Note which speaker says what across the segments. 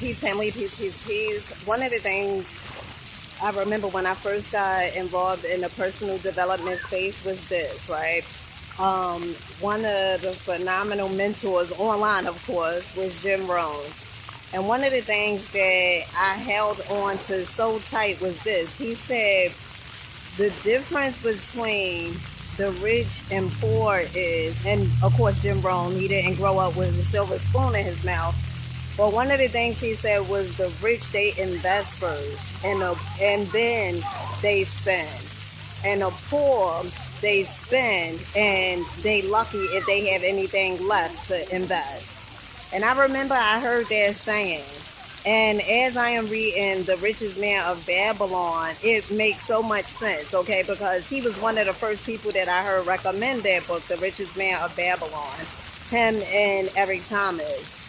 Speaker 1: Peace, family, peace, peace, peace. One of the things I remember when I first got involved in the personal development space was this, right? One of the phenomenal mentors online, of course, was Jim Rohn. And one of the things that I held on to so tight was this. He said the difference between the rich and poor is, and of course, Jim Rohn, he didn't grow up with a silver spoon in his mouth. But one of the things he said was the rich, they invest first, and then they spend. And the poor, they spend, and they lucky if they have anything left to invest. And I remember I heard that saying. And as I am reading The Richest Man of Babylon, it makes so much sense, okay? Because he was one of the first people that I heard recommend that book, The Richest Man of Babylon, him and Eric Thomas.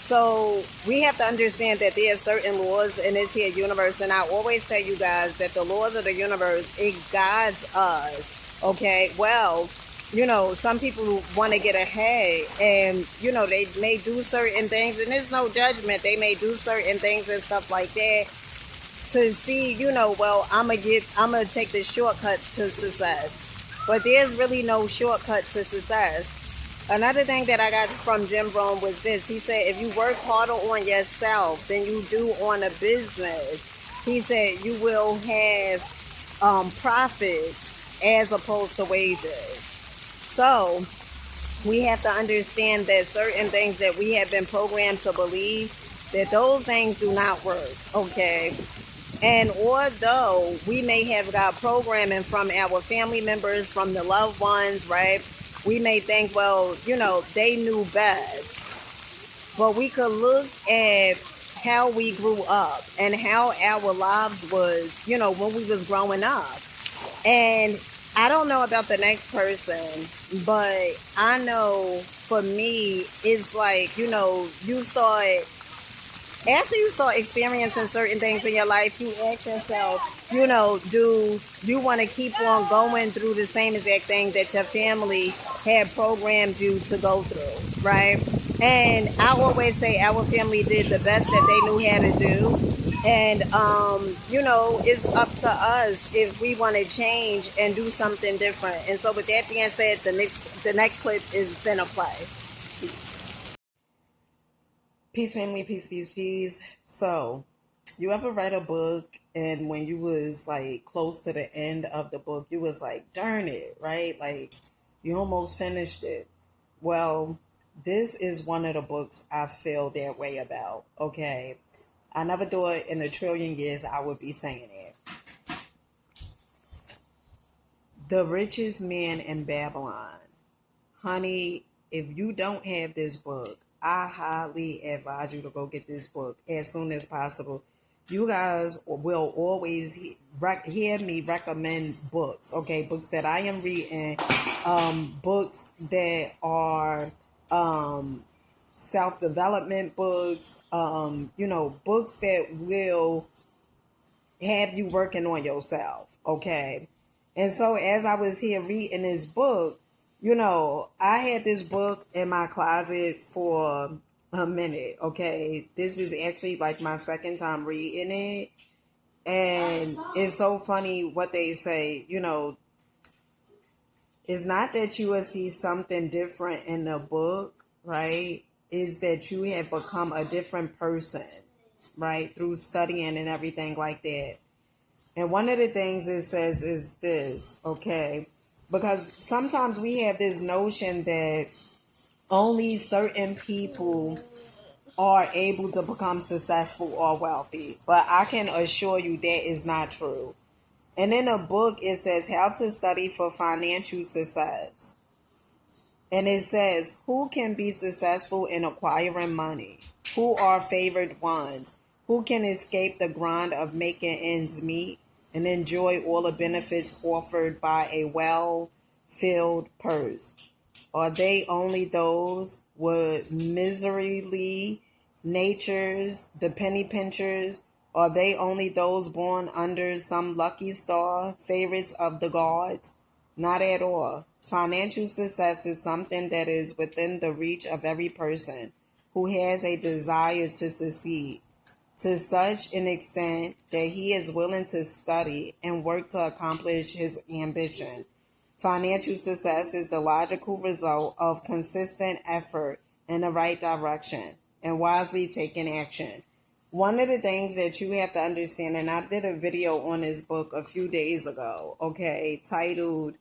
Speaker 1: So we have to understand that there are certain laws in this here universe, and I always tell you guys that the laws of the universe, it guides us, okay? Well, some people want to get ahead, and, they may do certain things, and there's no judgment. They may do certain things and stuff like that to see, well, I'm going to take the shortcut to success. But there's really no shortcut to success. Another thing that I got from Jim Rohn was this. He said, if you work harder on yourself than you do on a business, he said you will have profits as opposed to wages. So we have to understand that certain things that we have been programmed to believe, that those things do not work, okay? And although we may have got programming from our family members, from the loved ones, right? We may think, well, they knew best. But we could look at how we grew up and how our lives was, when we was growing up. And I don't know about the next person, but I know for me, it's like, after you start experiencing certain things in your life, you ask yourself, do you want to keep on going through the same exact thing that your family had programmed you to go through, right? And I always say our family did the best that they knew how to do. And, it's up to us if we want to change and do something different. And so with that being said, the next clip is finna play. Peace. Peace, family, peace, peace, peace. So, you ever read a book and when you was like close to the end of the book, you was like, darn it, right? Like, you almost finished it. Well, this is one of the books I feel that way about, okay? I never thought in a trillion years I would be saying it. The Richest Man in Babylon. Honey, if you don't have this book, I highly advise you to go get this book as soon as possible. You guys will always hear me recommend books, okay? Books that I am reading, books that are self-development books, books that will have you working on yourself, okay? And so as I was here reading this book, I had this book in my closet for a minute, okay? This is actually like my second time reading it. And it's so funny what they say, it's not that you will see something different in the book, right? Is that you have become a different person, right? Through studying and everything like that. And one of the things it says is this, okay? Because sometimes we have this notion that only certain people are able to become successful or wealthy. But I can assure you that is not true. And in the book, it says how to study for financial success. And it says, who can be successful in acquiring money? Who are favored ones? Who can escape the grind of making ends meet and enjoy all the benefits offered by a well-filled purse? Are they only those with miserly natures, the penny pinchers? Are they only those born under some lucky star, favorites of the gods? Not at all. Financial success is something that is within the reach of every person who has a desire to succeed.
Speaker 2: to such an extent that he is willing to study and work to accomplish his ambition. Financial success is the logical result of consistent effort in the right direction and wisely taking action. One of the things that you have to understand, and I did a video on this book a few days ago, okay, titled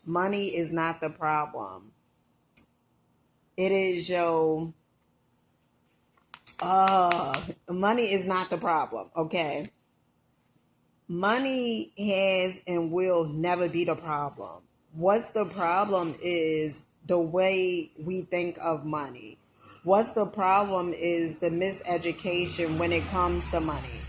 Speaker 2: Money is Not the Problem. It is money is not the problem, okay? Money has and will never be the problem. What's the problem is the way we think of money. What's the problem is the miseducation when it comes to money.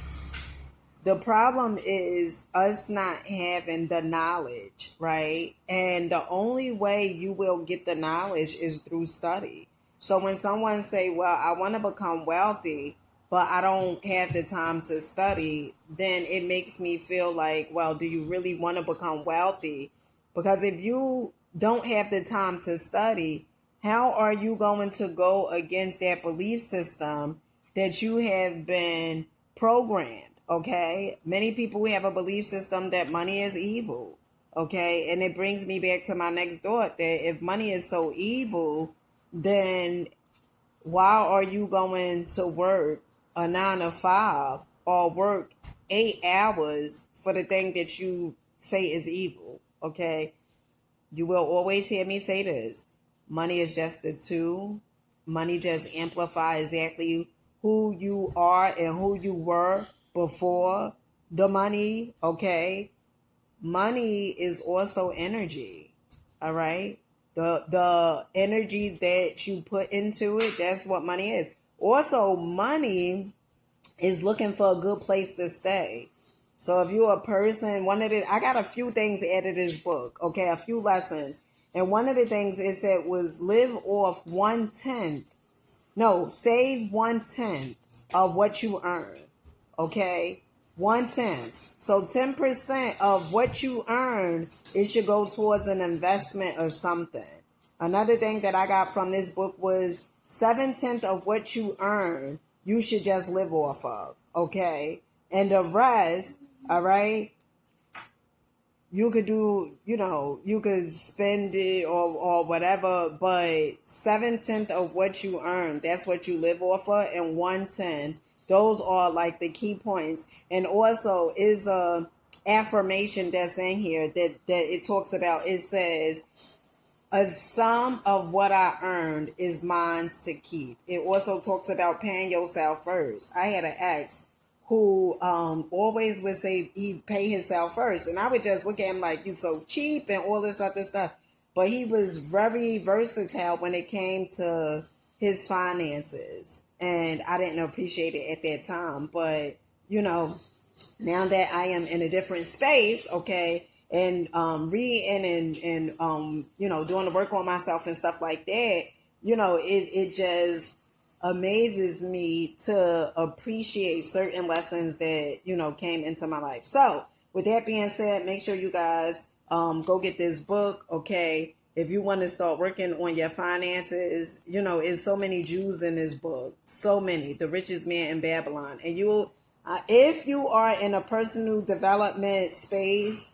Speaker 2: The problem is us not having the knowledge, right? And the only way you will get the knowledge is through study. So when someone say, well, I want to become wealthy, but I don't have the time to study, then it makes me feel like, well, do you really want to become wealthy? Because if you don't have the time to study, how are you going to go against that belief system that you have been programmed? Okay, many people have a belief system that money is evil. Okay, and it brings me back to my next thought that if money is so evil, then why are you going to work a 9 to 5 or work 8 hours for the thing that you say is evil? Okay, you will always hear me say this. Money is just a tool. Money just amplifies exactly who you are and who you were before the money, okay? Money is also energy, all right? The energy that you put into it, that's what money is. Also, money is looking for a good place to stay. So if you're a person, I got a few things out of this book, okay? A few lessons. And one of the things it said was live off save 1/10 of what you earn. Okay, 1/10. So 10% of what you earn, it should go towards an investment or something. Another thing that I got from this book was 7/10 of what you earn, you should just live off of. Okay, and the rest, all right, you could do, you could spend it or whatever, but 7/10 of what you earn, that's what you live off of, and 1/10. Those are like the key points. And also is a affirmation that's in here that it talks about. It says, a sum of what I earned is mine to keep. It also talks about paying yourself first. I had an ex who always would say he'd pay himself first. And I would just look at him like, you so cheap and all this other stuff. But he was very versatile when it came to his finances. And I didn't appreciate it at that time. But, now that I am in a different space, okay, and reading and doing the work on myself and stuff like that, it just amazes me to appreciate certain lessons that, came into my life. So with that being said, make sure you guys go get this book, okay? If you want to start working on your finances, it's so many Jews in this book. So many. The Richest Man in Babylon. And if you are in a personal development space,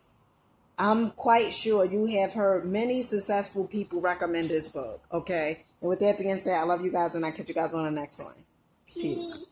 Speaker 2: I'm quite sure you have heard many successful people recommend this book, okay? And with that being said, I love you guys, and I'll catch you guys on the next one. Peace.